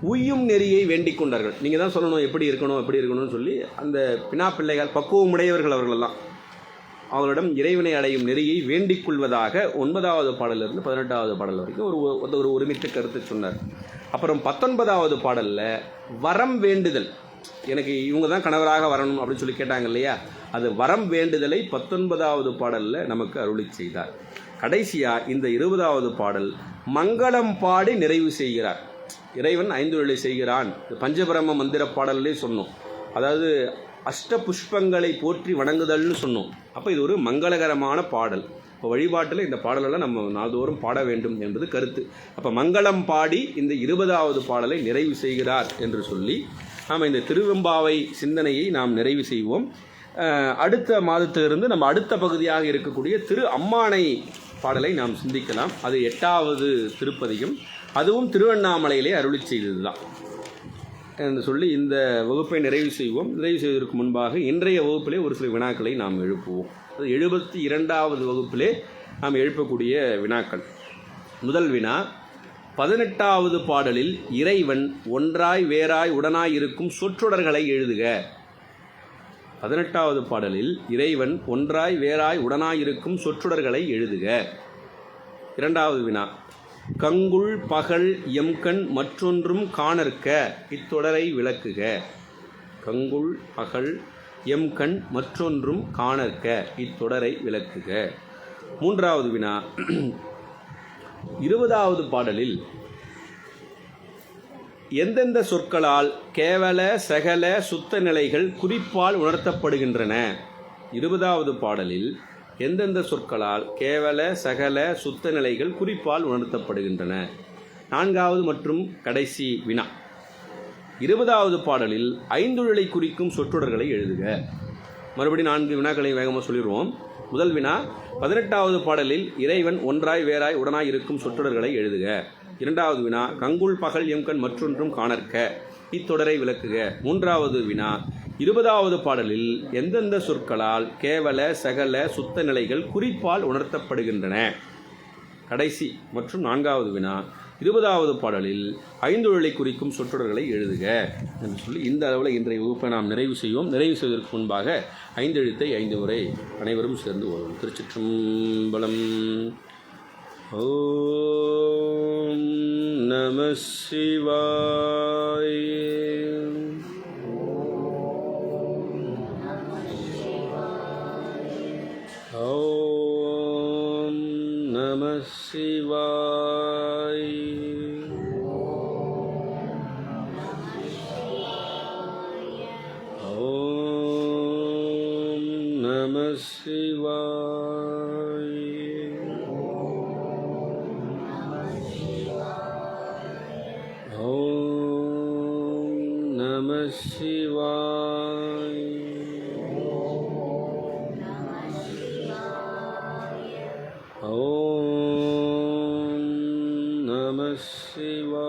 உய்யும் நெறியை வேண்டிக் கொண்டார்கள். நீங்கள் தான் சொல்லணும் எப்படி இருக்கணும்னு சொல்லி அந்த பினா பிள்ளைகள் பக்குவமுடையவர்கள் அவர்களெல்லாம் அவர்களிடம் இறைவனை அடையும் நெறியை வேண்டிக் கொள்வதாக 9வது பாடலிருந்து 18வது பாடல் வரைக்கும் ஒரு ஒருமித்த கருத்தை சொன்னார். அப்புறம் 19வது பாடலில் வரம் வேண்டுதல், எனக்கு இவங்க தான் கணவராக வரணும் அப்படின்னு சொல்லி கேட்டாங்க இல்லையா, அது வரம் வேண்டுதலை 19வது பாடலில் நமக்கு அருளி செய்தார். கடைசியாக இந்த 20வது பாடல் மங்களம் பாடி நிறைவு செய்கிறார். இறைவன் 5 வேளை செய்கிறான். பஞ்சபிரம மந்திர பாடல்லே சொன்னோம், அதாவது அஷ்ட புஷ்பங்களை போற்றி வணங்குதல்னு சொன்னோம். அப்போ இது ஒரு மங்களகரமான பாடல். இப்போ வழிபாட்டில் இந்த பாடலெல்லாம் நம்ம நாள்தோறும் பாட வேண்டும் என்பது கருத்து. அப்போ மங்களம் பாடி இந்த 20வது பாடலை நிறைவு செய்கிறார் என்று சொல்லி நாம் இந்த திருவெம்பாவை சிந்தனையை நாம் நிறைவு செய்வோம். அடுத்த மாதத்திலிருந்து நம்ம அடுத்த பகுதியாக இருக்கக்கூடிய திரு அம்மானை பாடலை நாம் சிந்திக்கலாம். அது 8வது திருப்பதியும், அதுவும் திருவண்ணாமலையிலே அருளி செய்தது தான் என்று சொல்லி இந்த வகுப்பை நிறைவு செய்வோம். நிறைவு செய்வதற்கு முன்பாக இன்றைய வகுப்பிலே ஒரு சில வினாக்களை நாம் எழுப்புவோம். அது 72வது வகுப்பிலே நாம் எழுப்பக்கூடிய வினாக்கள். முதல் வினா, 18வது பாடலில் இறைவன் ஒன்றாய் வேறாய் உடனாய் இருக்கும் சொற்றொடர்களை எழுதுக. 18வது பாடலில் இறைவன் ஒன்றாய் வேறாய் உடனாய் இருக்கும் சொற்றொடர்களை எழுதுக. 2வது வினா, கங்குள் பகல் எம்கண் மற்றொன்றும் காணற்க இத்தொடரை விளக்குக. கங்குள் பகல் எம் கண் மற்றொன்றும் காணற்க. இத்தொடரை விளக்குக. மூன்றாவது வினா, 20வது பாடலில் எந்தெந்த சொற்களால் கேவல சகல சுத்த நிலைகள் குறிப்பால் உணர்த்தப்படுகின்றன? 20வது பாடலில் எந்தெந்த சொற்களால் கேவல சகல சுத்த நிலைகள் குறிப்பால் உணர்த்தப்படுகின்றன? 4வது மற்றும் கடைசி வினா, 20வது பாடலில் ஐந்தொழிலை குறிக்கும் சொற்றொடர்களை எழுதுக. மறுபடியும் 4 வினாக்களை வேகமாக சொல்லிடுவோம். முதல் வினா, 18வது பாடலில் இறைவன் ஒன்றாய் வேறாய் உடனாய் இருக்கும் சொற்றொடர்களை எழுதுக. 2வது வினா, கங்குல் பகல் எம்கண் மற்றொன்றும் காணற்க. இத்தொடரை விளக்குக. 3வது வினா, 20வது பாடலில் எந்தெந்த சொற்களால் கேவல சகல சுத்த நிலைகள் குறிப்பால் உணர்த்தப்படுகின்றன? கடைசி மற்றும் 4வது வினா, 20வது பாடலில் ஐந்தொழிலை குறிக்கும் சொற்றொடர்களை எழுதுக என்று சொல்லி இந்த அளவில் இன்றைய வகுப்பை நாம் நிறைவு செய்வோம். நிறைவு செய்வதற்கு முன்பாக 5 எழுத்தை 5 முறை அனைவரும் சேர்ந்து ஓதுவோம். திருச்சிற்றம்பலம். ஓம் நம சிவாய. ஓம் நம சிவாய. ஓம் நம சிவாய. ஓம் நம சிவாய. ஓம் நம சிவாய.